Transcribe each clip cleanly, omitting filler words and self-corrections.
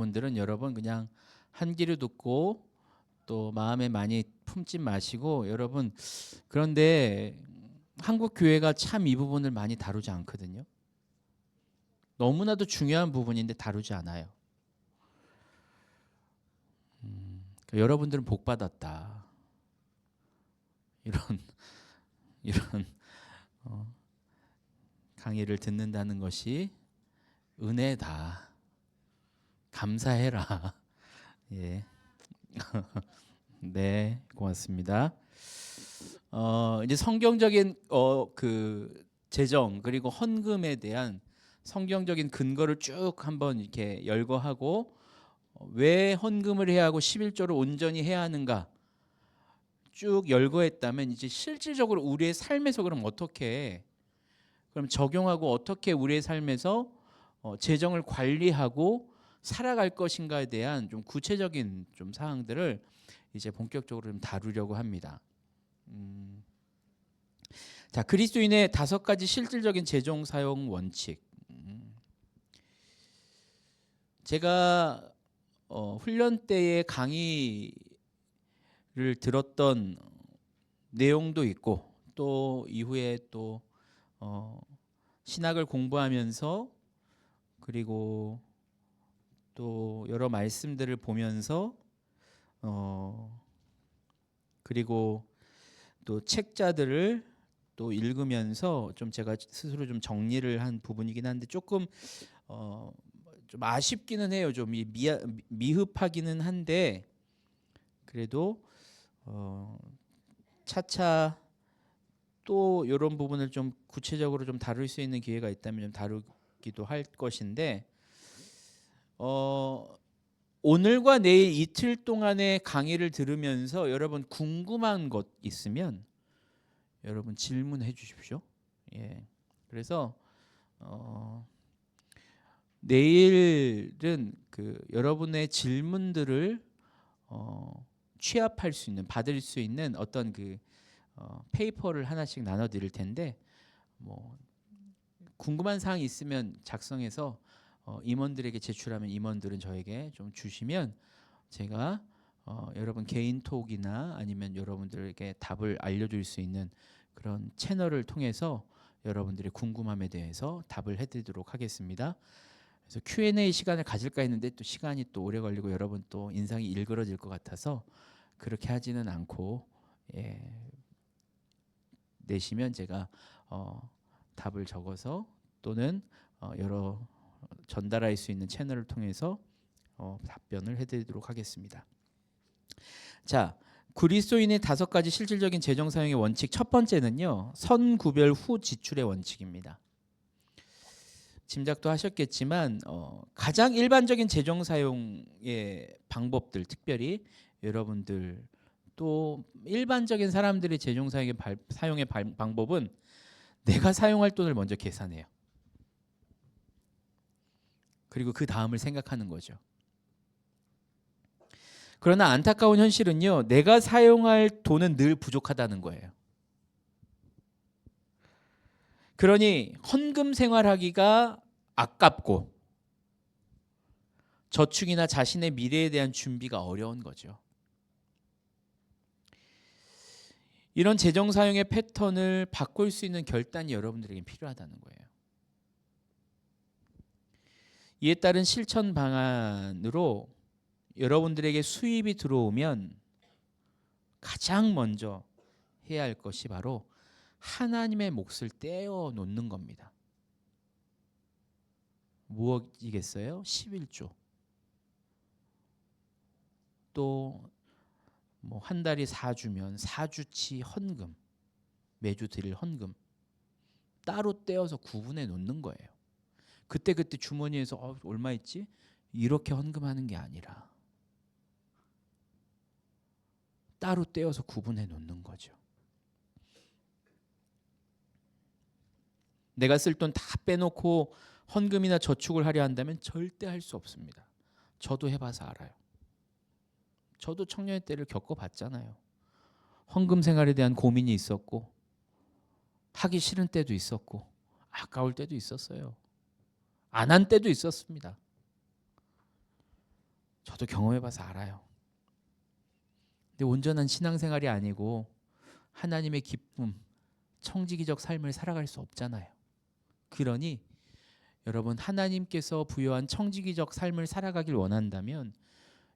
분들은 여러분 그냥 한 귀로 듣고 또 마음에 많이 품지 마시고 여러분 그런데 한국 교회가 참 이 부분을 많이 다루지 않거든요. 너무나도 중요한 부분인데 다루지 않아요. 여러분들은 복 받았다. 이런 이런 강의를 듣는다는 것이 은혜다. 감사해라. 예. 네, 고맙습니다. 이제 성경적인 그 재정 그리고 헌금에 대한 성경적인 근거를 쭉 한번 이렇게 열거하고 왜 헌금을 해야 하고 11조를 온전히 해야 하는가 쭉 열거했다면 이제 실질적으로 우리의 삶에서 그럼 어떻게 그럼 적용하고 어떻게 우리의 삶에서 재정을 관리하고 살아갈 것인가에 대한 좀 구체적인 좀 사항들을 이제 본격적으로 좀 다루려고 합니다. 자, 그리스도인의 5가지 실질적인 재정 사용 원칙. 제가 훈련 때의 강의를 들었던 내용도 있고 또 이후에 또 신학을 공부하면서 그리고 또 여러 말씀들을 보면서 그리고 또 책자들을 또 읽으면서 좀 제가 스스로 좀 정리를 한 부분이긴 한데 조금 좀 아쉽기는 해요. 좀 미흡하기는 한데 그래도 차차 또 이런 부분을 좀 구체적으로 좀 다룰 수 있는 기회가 있다면 좀 다루기도 할 것인데 오늘과 내일 이틀 동안의 강의를 들으면서 여러분 궁금한 것 있으면 여러분 질문해 주십시오. 예. 그래서 내일은 그 여러분의 질문들을 취합할 수 있는 받을 수 있는 어떤 그 페이퍼를 하나씩 나눠 드릴 텐데 뭐 궁금한 사항이 있으면 작성해서 임원들에게 제출하면 임원들은 저에게 좀 주시면 제가 여러분 개인 톡이나 아니면 여러분들에게 답을 알려줄 수 있는 그런 채널을 통해서 여러분들의 궁금함에 대해서 답을 해드리도록 하겠습니다. 그래서 Q&A 시간을 가질까 했는데 또 시간이 또 오래 걸리고 여러분 또 인상이 일그러질 것 같아서 그렇게 하지는 않고 내시면 제가 답을 적어서 또는 여러 전달할 수 있는 채널을 통해서 답변을 해드리도록 하겠습니다. 자, 그리스도인의 5가지 실질적인 재정 사용의 원칙 첫 번째는요. 선구별 후 지출의 원칙입니다. 짐작도 하셨겠지만 가장 일반적인 재정 사용의 방법들 특별히 여러분들 또 일반적인 사람들의 재정 사용의 방법은 내가 사용할 돈을 먼저 계산해요. 그리고 그 다음을 생각하는 거죠. 그러나 안타까운 현실은요. 내가 사용할 돈은 늘 부족하다는 거예요. 그러니 헌금 생활하기가 아깝고 저축이나 자신의 미래에 대한 준비가 어려운 거죠. 이런 재정 사용의 패턴을 바꿀 수 있는 결단이 여러분들에게 필요하다는 거예요. 이에 따른 실천 방안으로 여러분들에게 수입이 들어오면 가장 먼저 해야 할 것이 바로 하나님의 몫을 떼어 놓는 겁니다. 무엇이겠어요? 11조. 또 뭐 한 달이 4주면 4주치 헌금, 매주 드릴 헌금 따로 떼어서 구분해 놓는 거예요. 그때 주머니에서 얼마 있지? 이렇게 헌금하는 게 아니라 따로 떼어서 구분해 놓는 거죠. 내가 쓸 돈 다 빼놓고 헌금이나 저축을 하려 한다면 절대 할 수 없습니다. 저도 해봐서 알아요. 저도 청년의 때를 겪어봤잖아요. 헌금 생활에 대한 고민이 있었고 하기 싫은 때도 있었고 아까울 때도 있었어요. 안 한 때도 있었습니다. 저도 경험해봐서 알아요. 근데 온전한 신앙생활이 아니고 하나님의 기쁨, 청지기적 삶을 살아갈 수 없잖아요. 그러니 여러분, 하나님께서 부여한 청지기적 삶을 살아가길 원한다면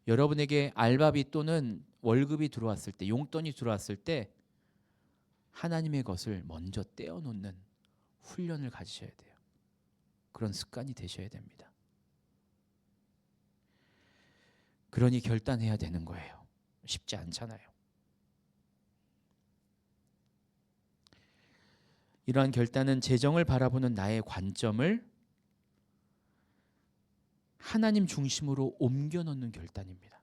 여러분에게 알바비 또는 월급이 들어왔을 때, 용돈이 들어왔을 때 하나님의 것을 먼저 떼어놓는 훈련을 가지셔야 돼요. 그런 습관이 되셔야 됩니다. 그러니 결단해야 되는 거예요. 쉽지 않잖아요. 이러한 결단은 재정을 바라보는 나의 관점을 하나님 중심으로 옮겨 놓는 결단입니다.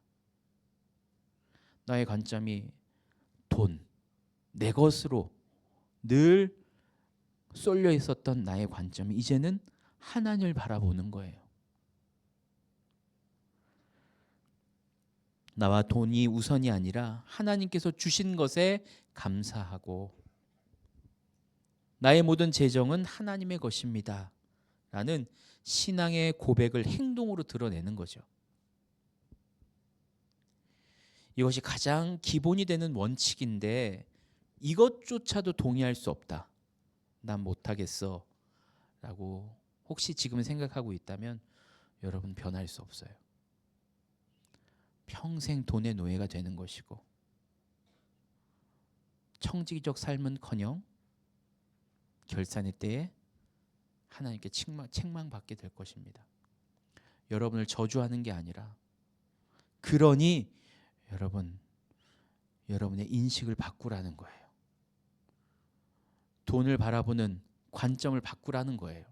나의 관점이 돈, 내 것으로 늘 쏠려 있었던 나의 관점이 이제는 하나님을 바라보는 거예요. 나와 돈이 우선이 아니라 하나님께서 주신 것에 감사하고 나의 모든 재정은 하나님의 것입니다 라는 신앙의 고백을 행동으로 드러내는 거죠. 이것이 가장 기본이 되는 원칙인데 이것조차도 동의할 수 없다, 난 못하겠어 라고 혹시 지금 생각하고 있다면 여러분, 변할 수 없어요. 평생 돈의 노예가 되는 것이고 청지기적 삶은커녕 결산의 때에 하나님께 책망받게 될 것입니다. 여러분을 저주하는 게 아니라, 그러니 여러분의 인식을 바꾸라는 거예요. 돈을 바라보는 관점을 바꾸라는 거예요.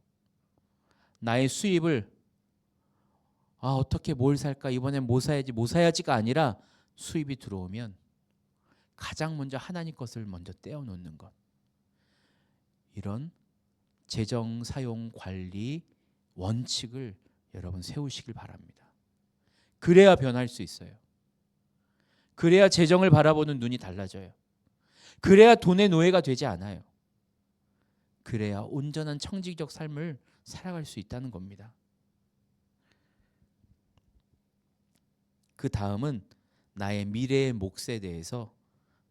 나의 수입을 어떻게 뭘 살까, 이번엔 뭐 사야지가 아니라 수입이 들어오면 가장 먼저 하나님 것을 먼저 떼어놓는 것. 이런 재정 사용 관리 원칙을 여러분 세우시길 바랍니다. 그래야 변할 수 있어요. 그래야 재정을 바라보는 눈이 달라져요. 그래야 돈의 노예가 되지 않아요. 그래야 온전한 청지기적 삶을 살아갈 수 있다는 겁니다. 그 다음은 나의 미래의 몫에 대해서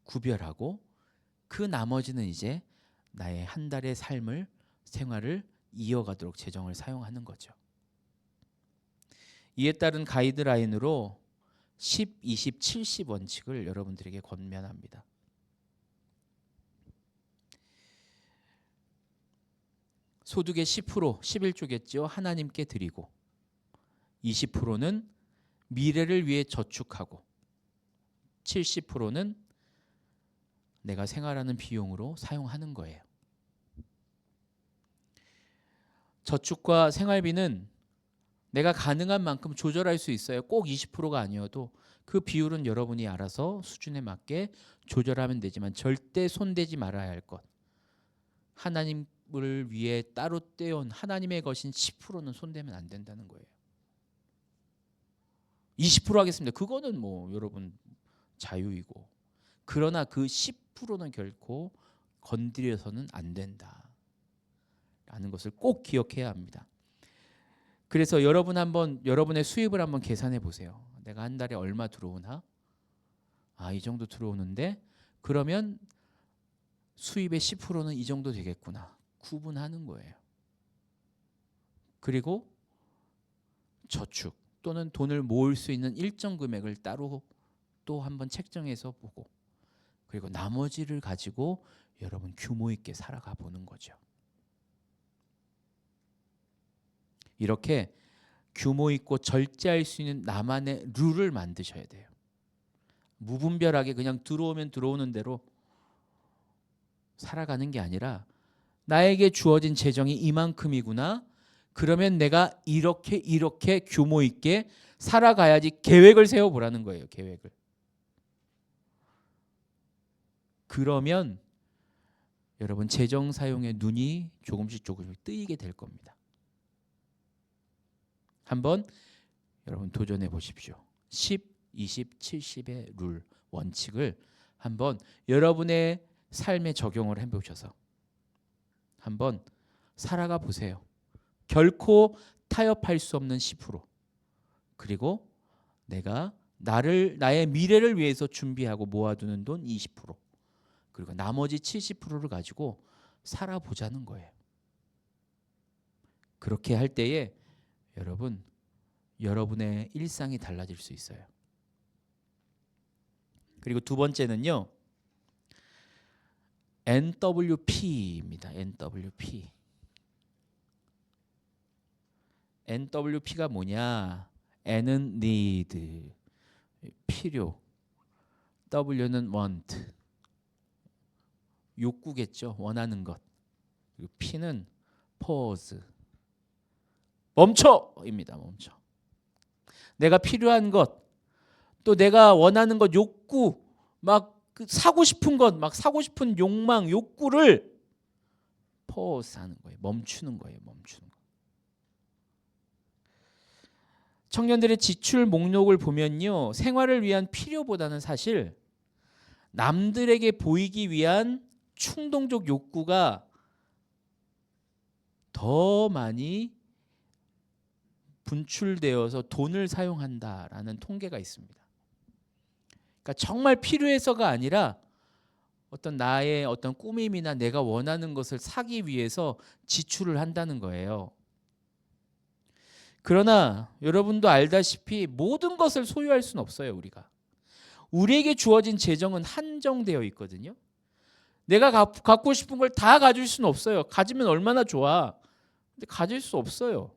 구별하고 그 나머지는 이제 나의 한 달의 생활을 이어가도록 재정을 사용하는 거죠. 이에 따른 가이드라인으로 10, 20, 70 원칙을 여러분들에게 권면합니다. 소득의 10%, 11조겠죠. 하나님께 드리고 20%는 미래를 위해 저축하고 70%는 내가 생활하는 비용으로 사용하는 거예요. 저축과 생활비는 내가 가능한 만큼 조절할 수 있어요. 꼭 20%가 아니어도 그 비율은 여러분이 알아서 수준에 맞게 조절하면 되지만 절대 손대지 말아야 할 것, 하나님을 위해 따로 떼온 하나님의 것인 10%는 손대면 안 된다는 거예요. 20% 하겠습니다. 그거는 뭐 여러분 자유이고, 그러나 그 10%는 결코 건드려서는 안 된다 라는 것을 꼭 기억해야 합니다. 그래서 여러분의 수입을 한번 계산해 보세요. 내가 한 달에 얼마 들어오나? 이 정도 들어오는데 그러면 수입의 10%는 이 정도 되겠구나. 구분하는 거예요. 그리고 저축 또는 돈을 모을 수 있는 일정 금액을 따로 또 한번 책정해서 보고, 그리고 나머지를 가지고 여러분 규모 있게 살아가 보는 거죠. 이렇게 규모 있고 절제할 수 있는 나만의 룰을 만드셔야 돼요. 무분별하게 그냥 들어오면 들어오는 대로 살아가는 게 아니라 나에게 주어진 재정이 이만큼이구나. 그러면 내가 이렇게 규모 있게 살아가야지 계획을 세워보라는 거예요. 계획을. 그러면 여러분 재정 사용의 눈이 조금씩 뜨이게 될 겁니다. 한번 여러분 도전해 보십시오. 10, 20, 70의 룰, 원칙을 한번 여러분의 삶에 적용을 해보셔서 한번 살아가 보세요. 결코 타협할 수 없는 10%, 그리고 내가 나의 미래를 위해서 준비하고 모아두는 돈 20%, 그리고 나머지 70%를 가지고 살아보자는 거예요. 그렇게 할 때에 여러분, 여러분의 일상이 달라질 수 있어요. 그리고 두 번째는요, NWP입니다. NWP. NWP가 뭐냐? N은 need, 필요. W는 want, 욕구겠죠. 원하는 것. 그리고 P는 pause, 멈춰입니다. 멈춰. 내가 필요한 것, 또 내가 원하는 것, 욕구, 막 사고 싶은 것, 막 사고 싶은 욕망, 욕구를 pause 하는 거예요. 멈추는 거예요. 멈추는 거. 청년들의 지출 목록을 보면요, 생활을 위한 필요보다는 사실 남들에게 보이기 위한 충동적 욕구가 더 많이 분출되어서 돈을 사용한다라는 통계가 있습니다. 그러니까 정말 필요해서가 아니라 어떤 나의 어떤 꾸밈이나 내가 원하는 것을 사기 위해서 지출을 한다는 거예요. 그러나 여러분도 알다시피 모든 것을 소유할 수는 없어요. 우리에게 주어진 재정은 한정되어 있거든요. 내가 갖고 싶은 걸 다 가질 수는 없어요. 가지면 얼마나 좋아. 근데 가질 수 없어요.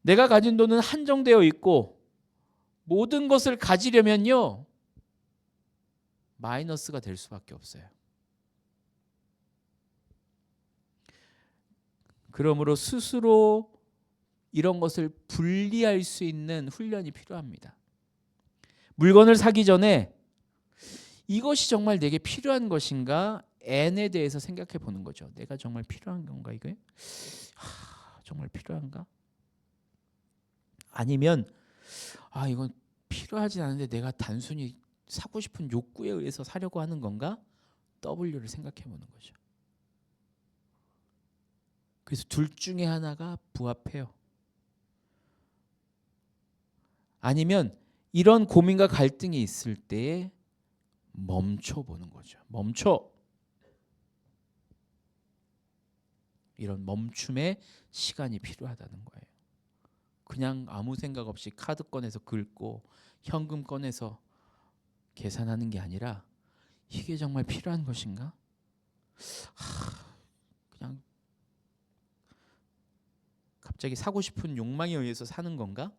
내가 가진 돈은 한정되어 있고 모든 것을 가지려면요, 마이너스가 될 수밖에 없어요. 그러므로 스스로 이런 것을 분리할 수 있는 훈련이 필요합니다. 물건을 사기 전에 이것이 정말 내게 필요한 것인가? N에 대해서 생각해 보는 거죠. 내가 정말 필요한 건가 이게? 정말 필요한가? 아니면 이건 필요하지 않은데 내가 단순히 사고 싶은 욕구에 의해서 사려고 하는 건가? W를 생각해 보는 거죠. 그래서 둘 중에 하나가 부합해요. 아니면 이런 고민과 갈등이 있을 때에 멈춰보는 거죠. 멈춰. 이런 멈춤의 시간이 필요하다는 거예요. 그냥 아무 생각 없이 카드 꺼내서 긁고 현금 꺼내서 계산하는 게 아니라 이게 정말 필요한 것인가? 그냥 갑자기 사고 싶은 욕망에 의해서 사는 건가?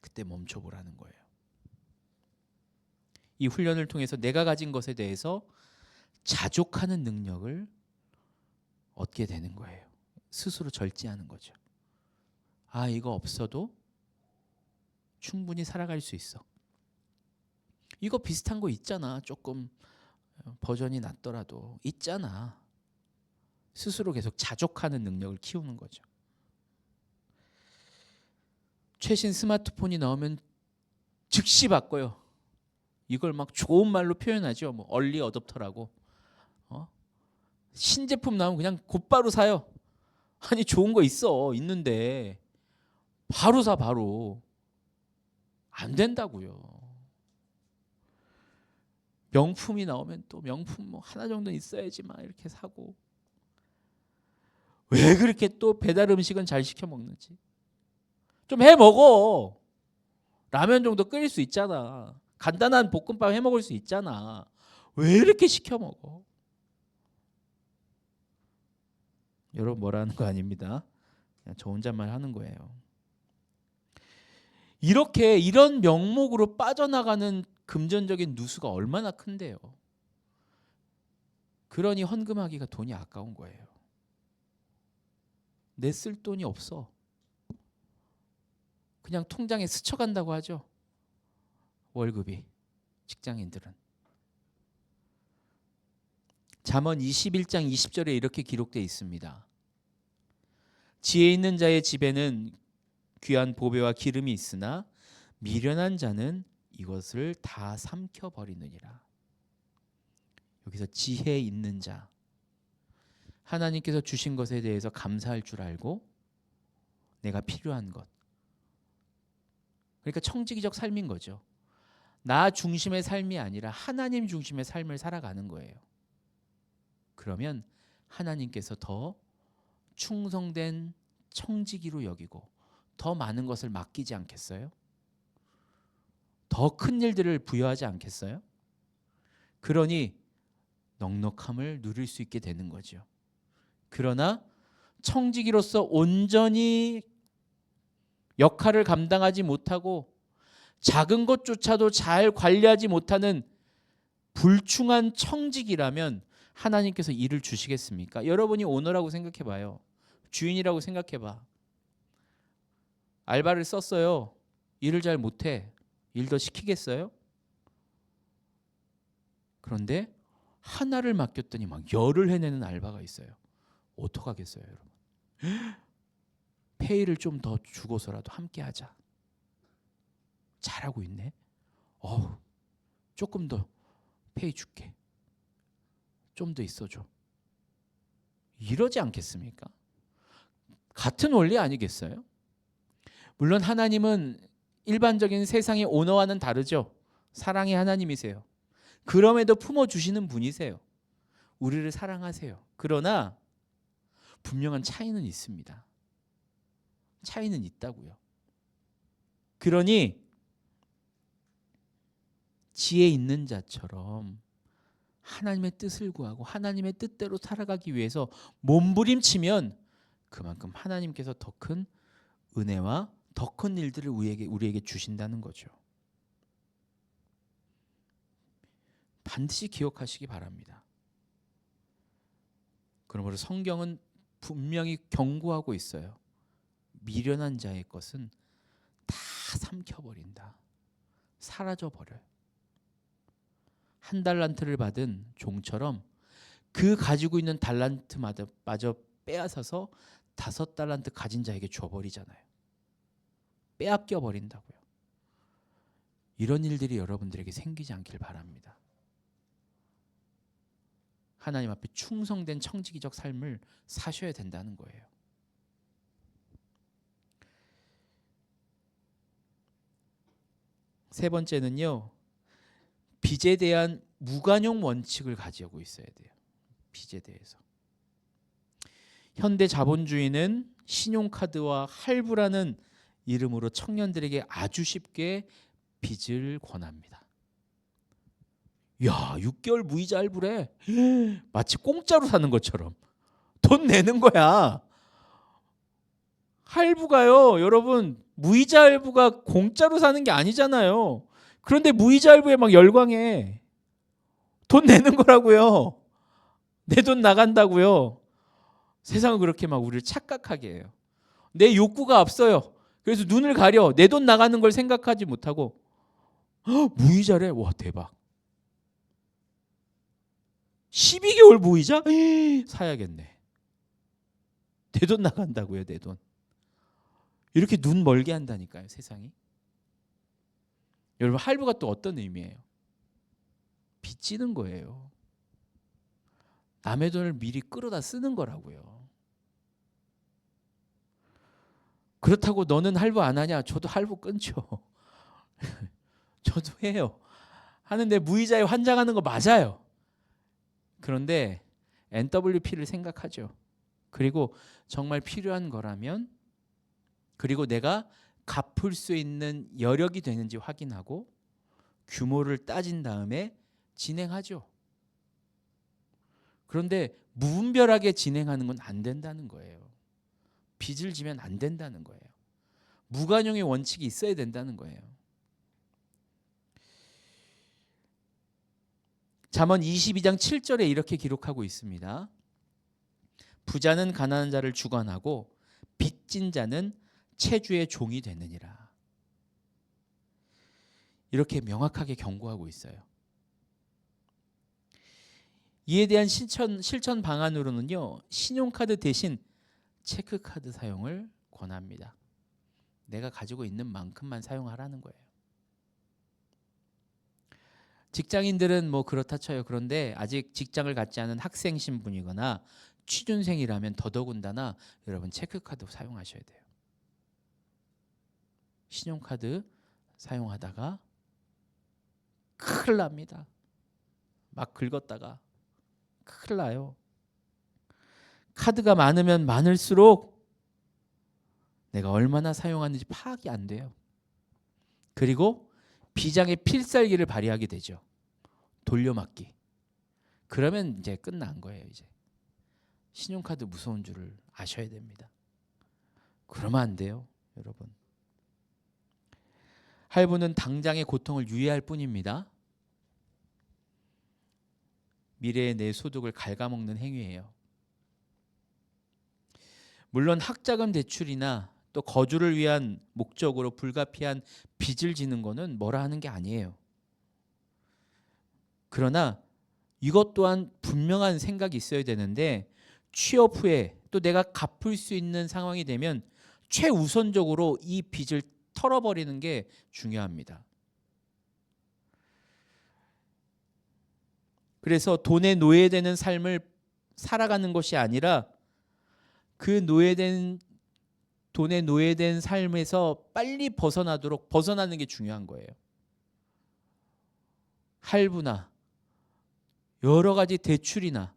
그때 멈춰보라는 거예요. 이 훈련을 통해서 내가 가진 것에 대해서 자족하는 능력을 얻게 되는 거예요. 스스로 절제하는 거죠. 이거 없어도 충분히 살아갈 수 있어. 이거 비슷한 거 있잖아. 조금 버전이 낮더라도 있잖아. 스스로 계속 자족하는 능력을 키우는 거죠. 최신 스마트폰이 나오면 즉시 바꿔요. 이걸 막 좋은 말로 표현하죠. 뭐 얼리 어댑터라고. 신제품 나오면 그냥 곧바로 사요. 아니 좋은 거 있는데 바로 사. 바로 안 된다고요. 명품이 나오면 또 명품 뭐 하나 정도 있어야지 막 이렇게 사고. 왜 그렇게 또 배달 음식은 잘 시켜 먹는지. 좀 해 먹어. 라면 정도 끓일 수 있잖아. 간단한 볶음밥 해 먹을 수 있잖아. 왜 이렇게 시켜 먹어? 여러분 뭐라는 거 아닙니다. 그냥 저 혼잣말 하는 거예요. 이런 명목으로 빠져나가는 금전적인 누수가 얼마나 큰데요. 그러니 헌금하기가 돈이 아까운 거예요. 내 쓸 돈이 없어. 그냥 통장에 스쳐간다고 하죠. 월급이. 직장인들은. 잠언 21장 20절에 이렇게 기록되어 있습니다. 지혜 있는 자의 집에는 귀한 보배와 기름이 있으나 미련한 자는 이것을 다 삼켜버리느니라. 여기서 지혜 있는 자, 하나님께서 주신 것에 대해서 감사할 줄 알고 내가 필요한 것. 그러니까 청지기적 삶인 거죠. 나 중심의 삶이 아니라 하나님 중심의 삶을 살아가는 거예요. 그러면 하나님께서 더 충성된 청지기로 여기고 더 많은 것을 맡기지 않겠어요? 더 큰 일들을 부여하지 않겠어요? 그러니 넉넉함을 누릴 수 있게 되는 거죠. 그러나 청지기로서 온전히 역할을 감당하지 못하고 작은 것조차도 잘 관리하지 못하는 불충한 청지기라면 하나님께서 일을 주시겠습니까? 여러분이 오너라고 생각해 봐요. 주인이라고 생각해 봐. 알바를 썼어요. 일을 잘 못해. 일 더 시키겠어요? 그런데 하나를 맡겼더니 막 열을 해내는 알바가 있어요. 어떡하겠어요, 여러분? 페이를 좀 더 주고서라도 함께 하자. 잘하고 있네. 조금 더 페이 줄게. 좀 더 있어줘. 이러지 않겠습니까? 같은 원리 아니겠어요? 물론 하나님은 일반적인 세상의 오너와는 다르죠. 사랑의 하나님이세요. 그럼에도 품어주시는 분이세요. 우리를 사랑하세요. 그러나 분명한 차이는 있습니다. 차이는 있다고요. 그러니 지혜 있는 자처럼 하나님의 뜻을 구하고 하나님의 뜻대로 살아가기 위해서 몸부림치면 그만큼 하나님께서 더 큰 은혜와 더 큰 일들을 우리에게 주신다는 거죠. 반드시 기억하시기 바랍니다. 그러므로 성경은 분명히 경고하고 있어요. 미련한 자의 것은 다 삼켜버린다. 사라져버려요. 한 달란트를 받은 종처럼 그 가지고 있는 달란트마저 빼앗아서 5달란트 가진 자에게 줘버리잖아요. 빼앗겨 버린다고요. 이런 일들이 여러분들에게 생기지 않길 바랍니다. 하나님 앞에 충성된 청지기적 삶을 사셔야 된다는 거예요. 세 번째는요. 빚에 대한 무관용 원칙을 가지고 있어야 돼요. 빚에 대해서. 현대 자본주의는 신용카드와 할부라는 이름으로 청년들에게 아주 쉽게 빚을 권합니다. 야, 6개월 무이자 할부래. 마치 공짜로 사는 것처럼 돈 내는 거야. 할부가요, 여러분, 무이자 할부가 공짜로 사는 게 아니잖아요. 그런데 무이자 할부에 막 열광해. 돈 내는 거라고요. 내 돈 나간다고요. 세상은 그렇게 막 우리를 착각하게 해요. 내 욕구가 앞서요. 그래서 눈을 가려. 내 돈 나가는 걸 생각하지 못하고 무이자래? 와, 대박. 12개월 무이자? 사야겠네. 내 돈 나간다고요, 내 돈. 이렇게 눈 멀게 한다니까요, 세상이. 여러분, 할부가 또 어떤 의미예요? 빚지는 거예요. 남의 돈을 미리 끌어다 쓰는 거라고요. 그렇다고 너는 할부 안 하냐? 저도 할부 끊죠. 저도 해요. 하는데 무이자에 환장하는 거 맞아요. 그런데 NWP를 생각하죠. 그리고 정말 필요한 거라면, 그리고 내가 갚을 수 있는 여력이 되는지 확인하고 규모를 따진 다음에 진행하죠. 그런데 무분별하게 진행하는 건 안 된다는 거예요. 빚을 지면 안 된다는 거예요. 무관용의 원칙이 있어야 된다는 거예요. 잠언 22장 7절에 이렇게 기록하고 있습니다. 부자는 가난한 자를 주관하고 빚진 자는 채주의 종이 되느니라. 이렇게 명확하게 경고하고 있어요. 이에 대한 실천 방안으로는요, 신용카드 대신 체크카드 사용을 권합니다. 내가 가지고 있는 만큼만 사용하라는 거예요. 직장인들은 뭐 그렇다 쳐요. 그런데 아직 직장을 갖지 않은 학생 신분이거나 취준생이라면 더더군다나 여러분 체크카드 사용하셔야 돼요. 신용카드 사용하다가 큰일 납니다. 막 긁었다가 큰일 나요. 카드가 많으면 많을수록 내가 얼마나 사용하는지 파악이 안 돼요. 그리고 비장의 필살기를 발휘하게 되죠. 돌려막기. 그러면 이제 끝난 거예요. 이제 신용카드 무서운 줄을 아셔야 됩니다. 그러면 안 돼요, 여러분. 할부는 당장의 고통을 유예할 뿐입니다. 미래의 내 소득을 갉아먹는 행위예요. 물론 학자금 대출이나 또 거주를 위한 목적으로 불가피한 빚을 지는 거는 뭐라 하는 게 아니에요. 그러나 이것 또한 분명한 생각이 있어야 되는데, 취업 후에 또 내가 갚을 수 있는 상황이 되면 최우선적으로 이 빚을 털어버리는 게 중요합니다. 그래서 돈에 노예되는 삶을 살아가는 것이 아니라 그 돈에 노예된 삶에서 빨리 벗어나는 게 중요한 거예요. 할부나 여러 가지 대출이나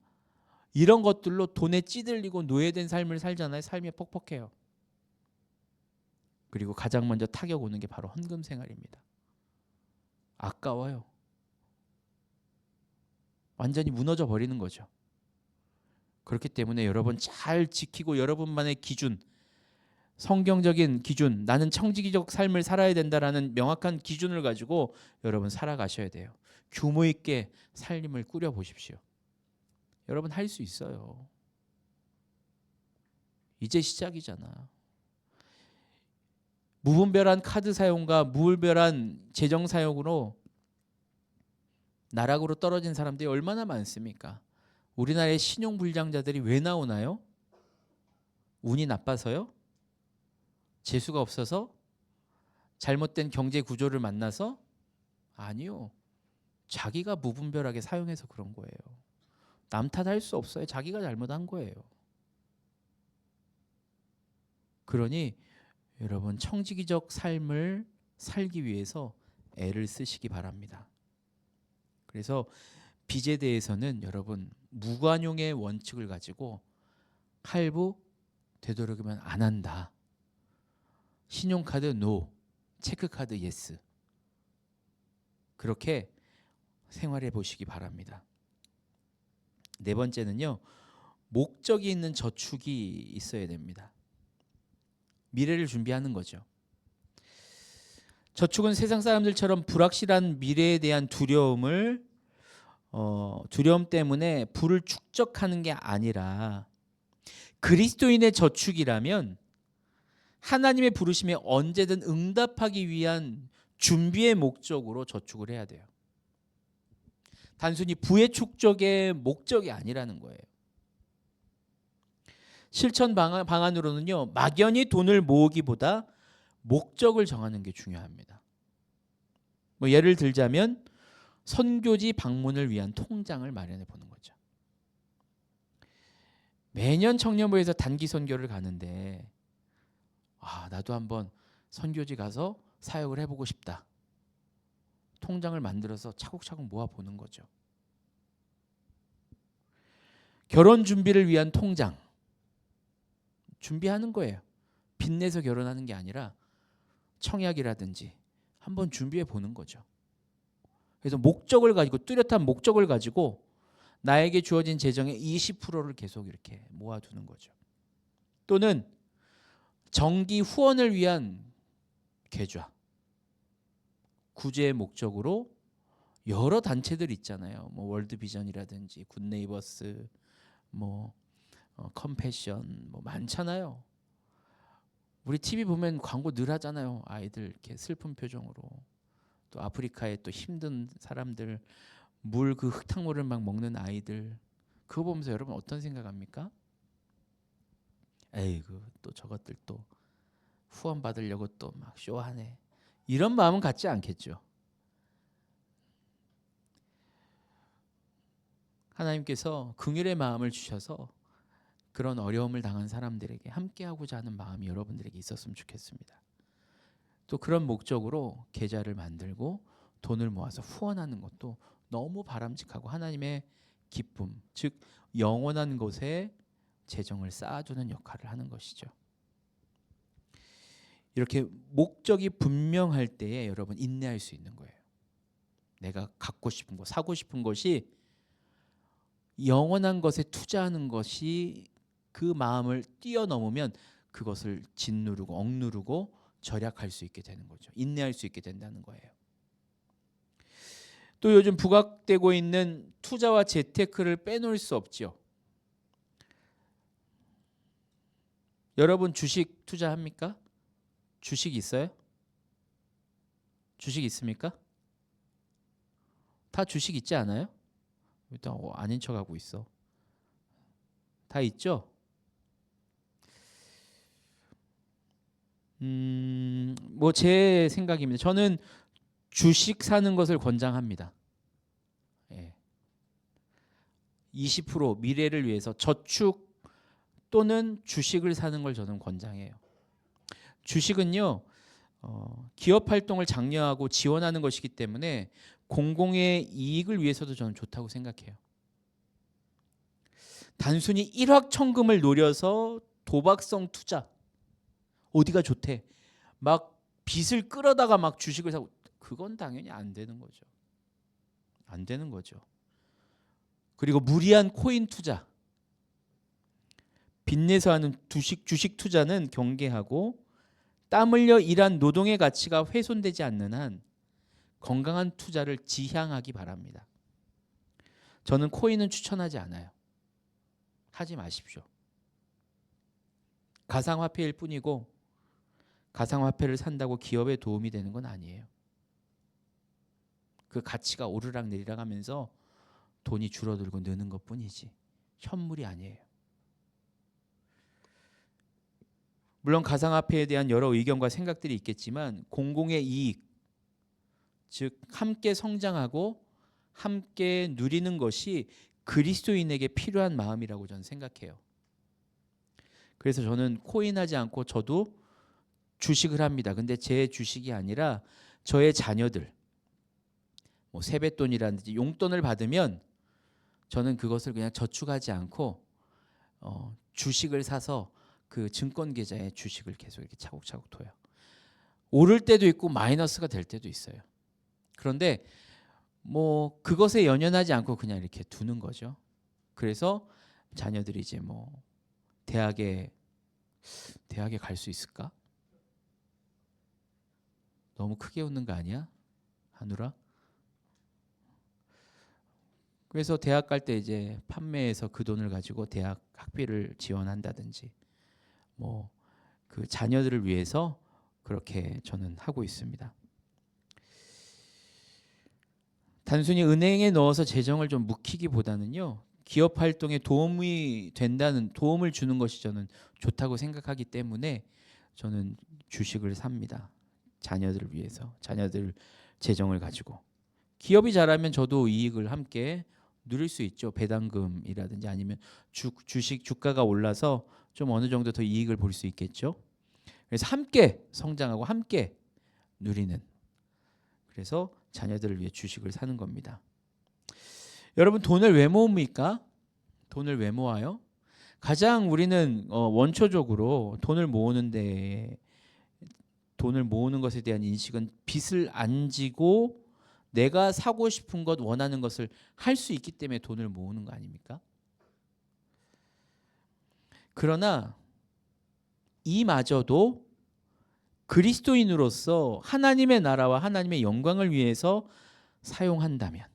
이런 것들로 돈에 찌들리고 노예된 삶을 살잖아요. 삶이 퍽퍽해요. 그리고 가장 먼저 타격 오는 게 바로 헌금 생활입니다. 아까워요. 완전히 무너져 버리는 거죠. 그렇기 때문에 여러분 잘 지키고 여러분만의 기준, 성경적인 기준, 나는 청지기적 삶을 살아야 된다라는 명확한 기준을 가지고 여러분 살아가셔야 돼요. 규모 있게 살림을 꾸려 보십시오. 여러분 할 수 있어요. 이제 시작이잖아. 무분별한 카드 사용과 무분별한 재정 사용으로 나락으로 떨어진 사람들이 얼마나 많습니까? 우리나라의 신용불량자들이 왜 나오나요? 운이 나빠서요? 재수가 없어서? 잘못된 경제 구조를 만나서? 아니요. 자기가 무분별하게 사용해서 그런 거예요. 남 탓할 수 없어요. 자기가 잘못한 거예요. 그러니 여러분 청지기적 삶을 살기 위해서 애를 쓰시기 바랍니다. 그래서 빚에 대해서는 여러분 무관용의 원칙을 가지고 할부 되도록이면 안 한다. 신용카드 노, 체크카드 예스. 그렇게 생활해 보시기 바랍니다. 네 번째는요, 목적이 있는 저축이 있어야 됩니다. 미래를 준비하는 거죠. 저축은 세상 사람들처럼 불확실한 미래에 대한 두려움 때문에 부를 축적하는 게 아니라 그리스도인의 저축이라면 하나님의 부르심에 언제든 응답하기 위한 준비의 목적으로 저축을 해야 돼요. 단순히 부의 축적의 목적이 아니라는 거예요. 실천 방안으로는요, 막연히 돈을 모으기보다 목적을 정하는 게 중요합니다. 예를 들자면 선교지 방문을 위한 통장을 마련해 보는 거죠. 매년 청년부에서 단기 선교를 가는데 나도 한번 선교지 가서 사역을 해보고 싶다. 통장을 만들어서 차곡차곡 모아보는 거죠. 결혼 준비를 위한 통장 준비하는 거예요. 빚내서 결혼하는 게 아니라 청약이라든지 한번 준비해 보는 거죠. 그래서 목적을 가지고, 뚜렷한 목적을 가지고 나에게 주어진 재정의 20%를 계속 이렇게 모아두는 거죠. 또는 정기 후원을 위한 계좌, 구제의 목적으로 여러 단체들 있잖아요. 월드비전이라든지 굿네이버스, 컴패션 많잖아요. 우리 TV 보면 광고 늘 하잖아요. 아이들 이렇게 슬픈 표정으로. 또 아프리카의 또 힘든 사람들, 그 흙탕물을 막 먹는 아이들, 그거 보면서 여러분 어떤 생각합니까? 에이그 또 저것들 또 후원 받으려고 또 막 쇼하네. 이런 마음은 갖지 않겠죠. 하나님께서 긍휼의 마음을 주셔서 그런 어려움을 당한 사람들에게 함께하고자 하는 마음이 여러분들에게 있었으면 좋겠습니다. 또 그런 목적으로 계좌를 만들고 돈을 모아서 후원하는 것도 너무 바람직하고 하나님의 기쁨, 즉 영원한 곳에 재정을 쌓아두는 역할을 하는 것이죠. 이렇게 목적이 분명할 때에 여러분 인내할 수 있는 거예요. 내가 갖고 싶은 것, 사고 싶은 것이 영원한 것에 투자하는 것이 그 마음을 뛰어넘으면 그것을 짓누르고 억누르고 절약할 수 있게 되는 거죠. 인내할 수 있게 된다는 거예요. 또 요즘 부각되고 있는 투자와 재테크를 빼놓을 수 없지요. 여러분 주식 투자합니까? 주식 있어요? 주식 있습니까? 다 주식 있지 않아요? 일단 아닌 척하고 있어. 다 있죠? 뭐 제 생각입니다. 저는 주식 사는 것을 권장합니다. 예. 20% 미래를 위해서 저축 또는 주식을 사는 걸 저는 권장해요. 주식은요, 기업 활동을 장려하고 지원하는 것이기 때문에 공공의 이익을 위해서도 저는 좋다고 생각해요. 단순히 일확천금을 노려서 도박성 투자, 어디가 좋대, 막 빚을 끌어다가 막 주식을 사고, 그건 당연히 안 되는 거죠. 안 되는 거죠. 그리고 무리한 코인 투자, 빚내서 하는 주식 투자는 경계하고 땀 흘려 일한 노동의 가치가 훼손되지 않는 한 건강한 투자를 지향하기 바랍니다. 저는 코인은 추천하지 않아요. 하지 마십시오. 가상화폐일 뿐이고 가상화폐를 산다고 기업에 도움이 되는 건 아니에요. 그 가치가 오르락 내리락 하면서 돈이 줄어들고 느는 것뿐이지 현물이 아니에요. 물론 가상화폐에 대한 여러 의견과 생각들이 있겠지만 공공의 이익, 즉 함께 성장하고 함께 누리는 것이 그리스도인에게 필요한 마음이라고 저는 생각해요. 그래서 저는 코인하지 않고 저도 주식을 합니다. 근데 제 주식이 아니라 저의 자녀들, 뭐 세뱃돈이라든지 용돈을 받으면 저는 그것을 그냥 저축하지 않고 주식을 사서 그 증권 계좌에 주식을 계속 이렇게 차곡차곡 둬요. 오를 때도 있고 마이너스가 될 때도 있어요. 그런데 뭐 그것에 연연하지 않고 그냥 이렇게 두는 거죠. 그래서 자녀들이 이제 뭐 대학에 갈 수 있을까? 너무 크게 웃는 거 아니야? 하누라? 그래서 대학 갈 때 이제 판매해서 그 돈을 가지고 대학 학비를 지원한다든지 뭐 그 자녀들을 위해서 그렇게 저는 하고 있습니다. 단순히 은행에 넣어서 재정을 좀 묵히기보다는요. 기업 활동에 도움을 주는 것이 저는 좋다고 생각하기 때문에 저는 주식을 삽니다. 자녀들을 위해서, 자녀들 재정을 가지고. 기업이 잘하면 저도 이익을 함께 누릴 수 있죠. 배당금이라든지 아니면 주식 주가가 올라서 좀 어느 정도 더 이익을 볼 수 있겠죠. 그래서 함께 성장하고 함께 누리는, 그래서 자녀들을 위해 주식을 사는 겁니다. 여러분 돈을 왜 모읍니까? 돈을 왜 모아요? 가장 우리는 원초적으로 돈을 모으는 것에 대한 인식은 빚을 안 지고 내가 사고 싶은 것, 원하는 것을 할 수 있기 때문에 돈을 모으는 거 아닙니까? 그러나 이마저도 그리스도인으로서 하나님의 나라와 하나님의 영광을 위해서 사용한다면,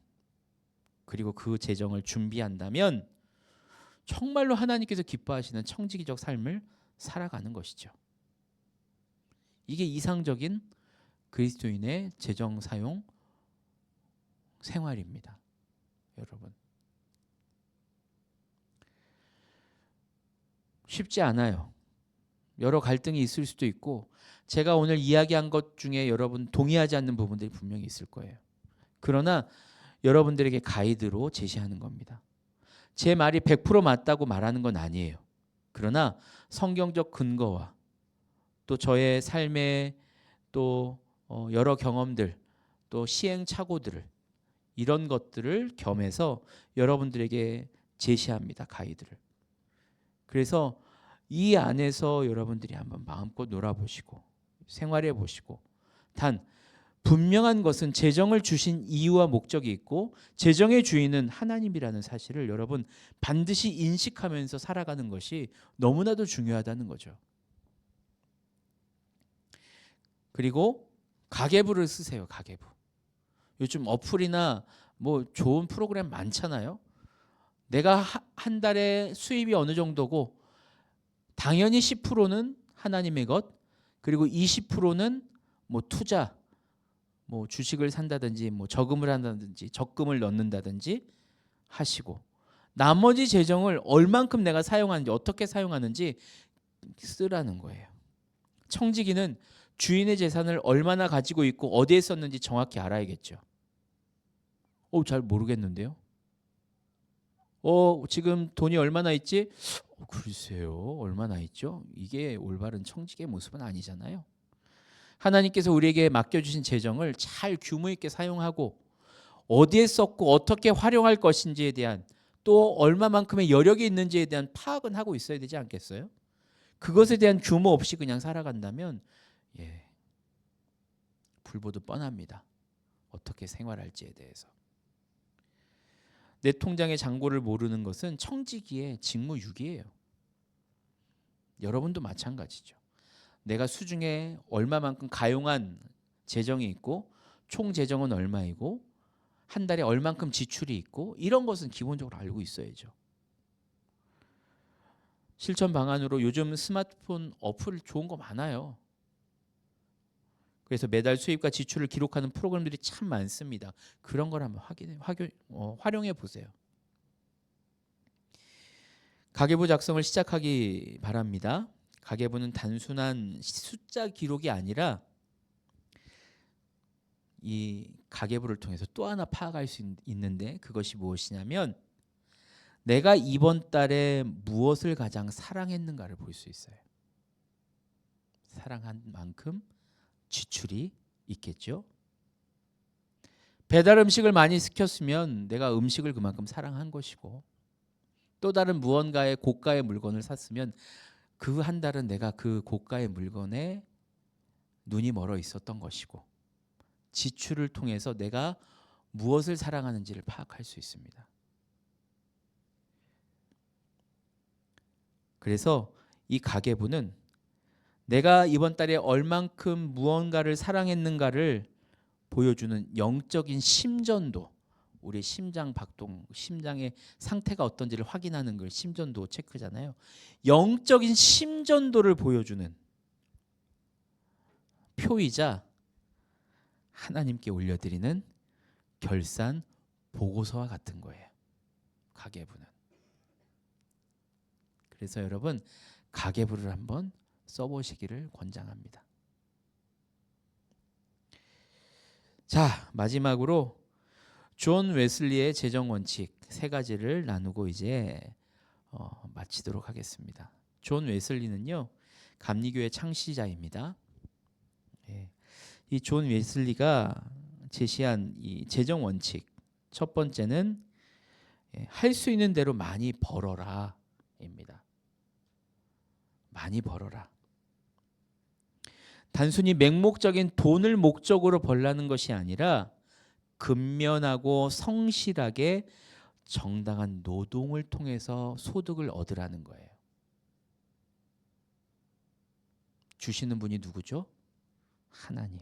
그리고 그 재정을 준비한다면 정말로 하나님께서 기뻐하시는 청지기적 삶을 살아가는 것이죠. 이게 이상적인 그리스도인의 재정 사용 생활입니다. 여러분. 쉽지 않아요. 여러 갈등이 있을 수도 있고 제가 오늘 이야기한 것 중에 여러분 동의하지 않는 부분들이 분명히 있을 거예요. 그러나 여러분들에게 가이드로 제시하는 겁니다. 제 말이 100% 맞다고 말하는 건 아니에요. 그러나 성경적 근거와 또 저의 삶의 또 여러 경험들, 또 시행착오들을 이런 것들을 겸해서 여러분들에게 제시합니다. 가이드를. 그래서 이 안에서 여러분들이 한번 마음껏 놀아보시고 생활해 보시고, 단 분명한 것은 재정을 주신 이유와 목적이 있고 재정의 주인은 하나님이라는 사실을 여러분 반드시 인식하면서 살아가는 것이 너무나도 중요하다는 거죠. 그리고 가계부를 쓰세요. 가계부. 요즘 어플이나 뭐 좋은 프로그램 많잖아요. 내가 한 달에 수입이 어느 정도고 당연히 10%는 하나님의 것, 그리고 20%는 뭐 투자, 뭐 주식을 산다든지 뭐 저금을 한다든지 적금을 넣는다든지 하시고, 나머지 재정을 얼만큼 내가 사용하는지 어떻게 사용하는지 쓰라는 거예요. 청지기는 주인의 재산을 얼마나 가지고 있고 어디에 썼는지 정확히 알아야겠죠. 잘 모르겠는데요. 지금 돈이 얼마나 있지? 글쎄요, 얼마나 있죠? 이게 올바른 청지기의 모습은 아니잖아요. 하나님께서 우리에게 맡겨주신 재정을 잘 규모 있게 사용하고 어디에 썼고 어떻게 활용할 것인지에 대한, 또 얼마만큼의 여력이 있는지에 대한 파악은 하고 있어야 되지 않겠어요? 그것에 대한 규모 없이 그냥 살아간다면 불보듯 뻔합니다. 어떻게 생활할지에 대해서. 내 통장의 잔고를 모르는 것은 청지기의 직무유기예요. 여러분도 마찬가지죠. 내가 수중에 얼마만큼 가용한 재정이 있고 총 재정은 얼마이고 한 달에 얼만큼 지출이 있고 이런 것은 기본적으로 알고 있어야죠. 실천 방안으로 요즘 스마트폰 어플 좋은 거 많아요. 그래서 매달 수입과 지출을 기록하는 프로그램들이 참 많습니다. 그런 걸 한번 활용해 보세요. 가계부 작성을 시작하기 바랍니다. 가계부는 단순한 숫자 기록이 아니라 이 가계부를 통해서 또 하나 파악할 수 있는데, 그것이 무엇이냐면 내가 이번 달에 무엇을 가장 사랑했는가를 볼 수 있어요. 사랑한 만큼 지출이 있겠죠. 배달 음식을 많이 시켰으면 내가 음식을 그만큼 사랑한 것이고, 또 다른 무언가의 고가의 물건을 샀으면 그 한 달은 내가 그 고가의 물건에 눈이 멀어 있었던 것이고, 지출을 통해서 내가 무엇을 사랑하는지를 파악할 수 있습니다. 그래서 이 가계부는 내가 이번 달에 얼만큼 무언가를 사랑했는가를 보여주는 영적인 심전도, 우리 심장 박동, 심장의 상태가 어떤지를 확인하는 걸 심전도 체크잖아요. 영적인 심전도를 보여주는 표이자 하나님께 올려드리는 결산 보고서와 같은 거예요. 가계부는. 그래서 여러분 가계부를 한번 써보시기를 권장합니다. 자, 마지막으로 존 웨슬리의 재정 원칙 3가지를 나누고 이제 마치도록 하겠습니다. 존 웨슬리는요, 감리교의 창시자입니다. 이 존 웨슬리가 제시한 이 재정 원칙, 첫 번째는 할 수 있는 대로 많이 벌어라입니다. 많이 벌어라. 단순히 맹목적인 돈을 목적으로 벌라는 것이 아니라 근면하고 성실하게 정당한 노동을 통해서 소득을 얻으라는 거예요. 주시는 분이 누구죠? 하나님.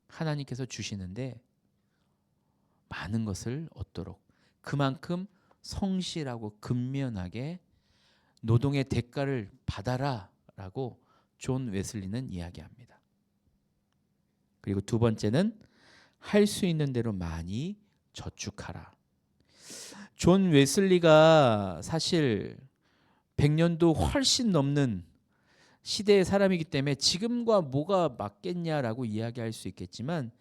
하나님께서 주시는데 많은 것을 얻도록 그만큼 성실하고 근면하게 노동의 대가를 받아라라고 존 웨슬리는 이야기합니다. 그리고 두 번째는 할 수 있는 대로 많이 저축하라. 존 웨슬리가 사실 100년도 훨씬 넘는 시대의 사람이기 때문에 지금과 뭐가 맞겠냐라고 이야기할 수 있겠지만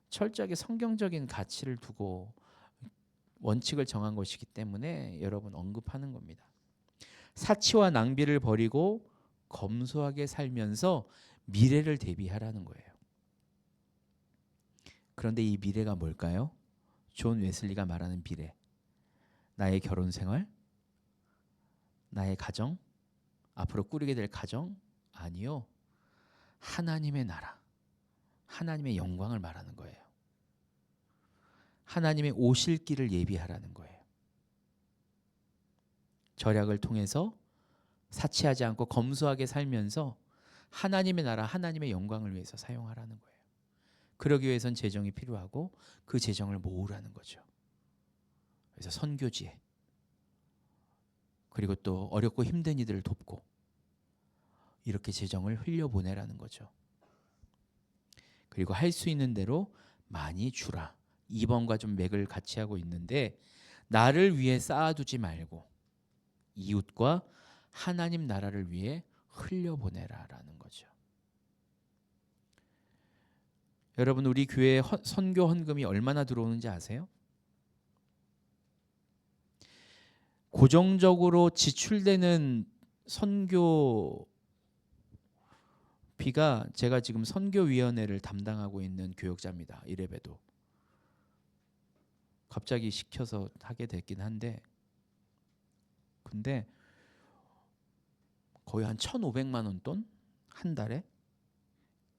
철저하게 성경적인 가치를 두고 원칙을 정한 것이기 때문에 여러분 언급하는 겁니다. 사치와 낭비를 버리고 검소하게 살면서 미래를 대비하라는 거예요. 그런데 이 미래가 뭘까요? 존 웨슬리가 말하는 미래. 나의 결혼 생활? 나의 가정? 앞으로 꾸리게 될 가정? 아니요. 하나님의 나라. 하나님의 영광을 말하는 거예요. 하나님의 오실 길을 예비하라는 거예요. 절약을 통해서 사치하지 않고 검소하게 살면서 하나님의 나라, 하나님의 영광을 위해서 사용하라는 거예요. 그러기 위해선 재정이 필요하고 그 재정을 모으라는 거죠. 그래서 선교지에, 그리고 또 어렵고 힘든 이들을 돕고 이렇게 재정을 흘려보내라는 거죠. 그리고 할 수 있는 대로 많이 주라. 2번과 좀 맥을 같이 하고 있는데, 나를 위해 쌓아두지 말고 이웃과 하나님 나라를 위해 흘려보내라라는 거죠. 여러분, 우리 교회에 선교 헌금이 얼마나 들어오는지 아세요? 고정적으로 지출되는 선교 비가, 제가 지금 선교위원회를 담당하고 있는 교역자입니다. 이래봬도 갑자기 시켜서 하게 됐긴 한데, 근데 거의 한 1,500만 원 돈? 한 달에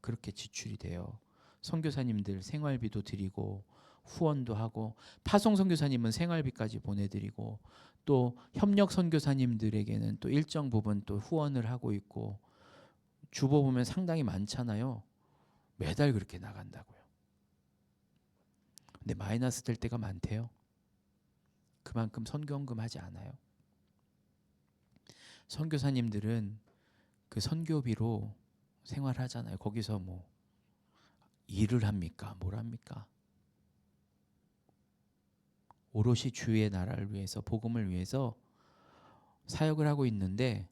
그렇게 지출이 돼요. 선교사님들 생활비도 드리고 후원도 하고, 파송 선교사님은 생활비까지 보내드리고, 또 협력 선교사님들에게는 또 일정 부분 또 후원을 하고 있고, 주보 보면 상당히 많잖아요. 매달 그렇게 나간다고요. 근데 마이너스 될 때가 많대요. 그만큼 선교헌금 하지 않아요. 선교사님들은 그 선교비로 생활하잖아요. 거기서 뭐 일을 합니까? 뭘 합니까? 오롯이 주의 나라를 위해서, 복음을 위해서 사역을 하고 있는데,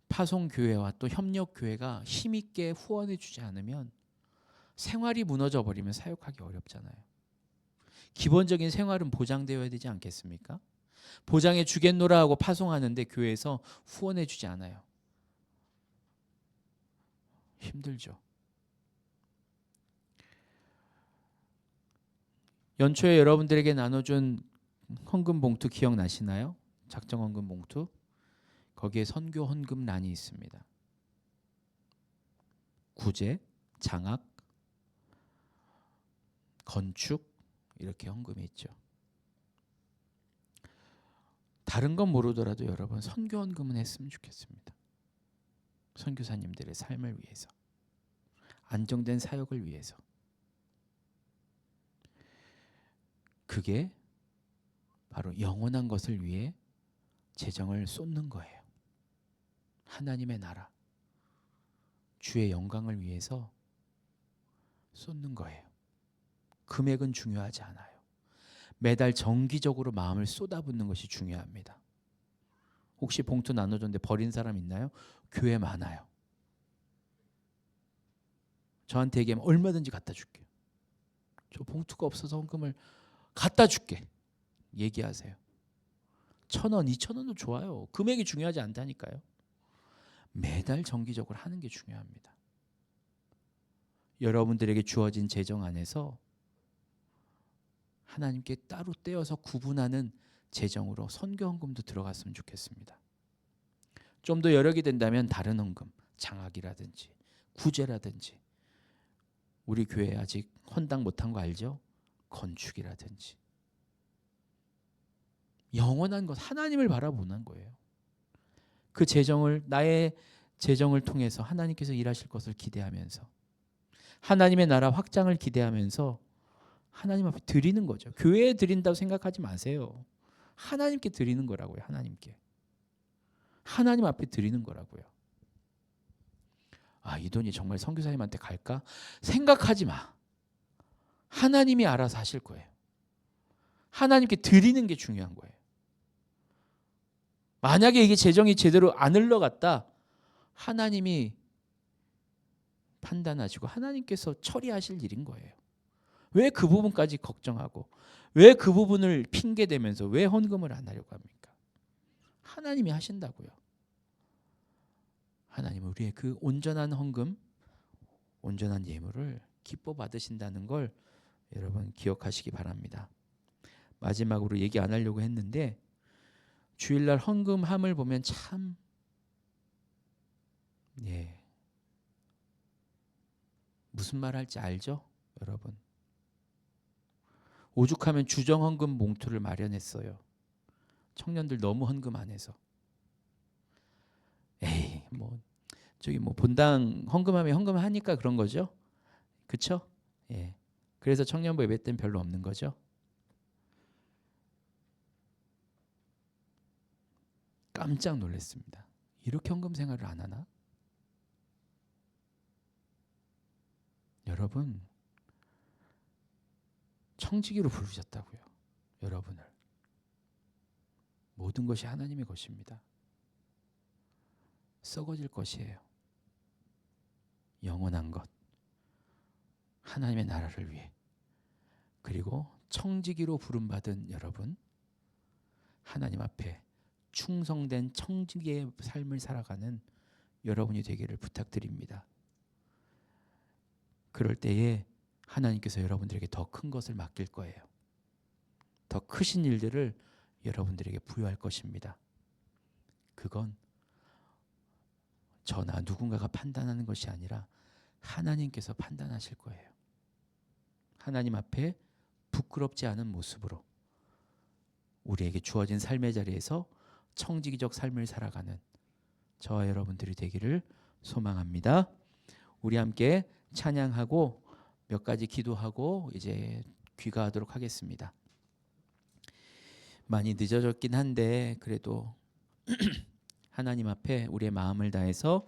파송교회와 또 협력교회가 힘있게 후원해 주지 않으면 생활이 무너져 버리면 사역하기 어렵잖아요. 기본적인 생활은 보장되어야 되지 않겠습니까? 보장해 주겠노라 하고 파송하는데 교회에서 후원해 주지 않아요. 힘들죠. 연초에 여러분들에게 나눠준 헌금 봉투 기억나시나요? 작정 헌금 봉투. 거기에 선교 헌금란이 있습니다. 구제, 장학, 건축, 이렇게 헌금이 있죠. 다른 건 모르더라도 여러분, 선교 헌금은 했으면 좋겠습니다. 선교사님들의 삶을 위해서, 안정된 사역을 위해서. 그게 바로 영원한 것을 위해 재정을 쏟는 거예요. 하나님의 나라, 주의 영광을 위해서 쏟는 거예요. 금액은 중요하지 않아요. 매달 정기적으로 마음을 쏟아붓는 것이 중요합니다. 혹시 봉투 나눠줬는데 버린 사람 있나요? 교회 많아요. 저한테 얘기하면 얼마든지 갖다 줄게요. 저 봉투가 없어서 헌금을 갖다 줄게. 얘기하세요. 1,000원, 2,000원도 좋아요. 금액이 중요하지 않다니까요. 매달 정기적으로 하는 게 중요합니다. 여러분들에게 주어진 재정 안에서 하나님께 따로 떼어서 구분하는 재정으로 선교 헌금도 들어갔으면 좋겠습니다. 좀 더 여력이 된다면 다른 헌금, 장학이라든지 구제라든지, 우리 교회 아직 헌당 못한 거 알죠? 건축이라든지. 영원한 것, 하나님을 바라보는 거예요. 그 재정을, 나의 재정을 통해서 하나님께서 일하실 것을 기대하면서, 하나님의 나라 확장을 기대하면서 하나님 앞에 드리는 거죠. 교회에 드린다고 생각하지 마세요. 하나님께 드리는 거라고요. 하나님께. 하나님 앞에 드리는 거라고요. 아, 이 돈이 정말 선교사님한테 갈까? 생각하지 마. 하나님이 알아서 하실 거예요. 하나님께 드리는 게 중요한 거예요. 만약에 이게 재정이 제대로 안 흘러갔다, 하나님이 판단하시고 하나님께서 처리하실 일인 거예요. 왜 그 부분까지 걱정하고, 왜 그 부분을 핑계대면서 왜 헌금을 안 하려고 합니까? 하나님이 하신다고요. 하나님은 우리의 그 온전한 헌금, 온전한 예물을 기뻐 받으신다는 걸 여러분 기억하시기 바랍니다. 마지막으로 얘기 안 하려고 했는데 주일날 헌금함을 보면 참 무슨 말 할지 알죠? 여러분. 오죽하면 주정 헌금 봉투를 마련했어요. 청년들 너무 헌금 안 해서. 에이, 저기 본당 헌금하면 헌금하니까 그런 거죠. 그쵸? 예. 그래서 청년부 예배 때는 별로 없는 거죠. 깜짝 놀랐습니다. 이렇게 헌금 생활을 안 하나? 여러분, 청지기로 부르셨다고요. 여러분을. 모든 것이 하나님의 것입니다. 썩어질 것이에요. 영원한 것. 하나님의 나라를 위해. 그리고 청지기로 부름받은 여러분, 하나님 앞에 충성된 청지기의 삶을 살아가는 여러분이 되기를 부탁드립니다. 그럴 때에 하나님께서 여러분들에게 더 큰 것을 맡길 거예요. 더 크신 일들을 여러분들에게 부여할 것입니다. 그건 저나 누군가가 판단하는 것이 아니라 하나님께서 판단하실 거예요. 하나님 앞에 부끄럽지 않은 모습으로 우리에게 주어진 삶의 자리에서 청지기적 삶을 살아가는 저와 여러분들이 되기를 소망합니다. 우리 함께 찬양하고 몇 가지 기도하고 이제 귀가하도록 하겠습니다. 많이 늦어졌긴 한데 그래도 하나님 앞에 우리의 마음을 다해서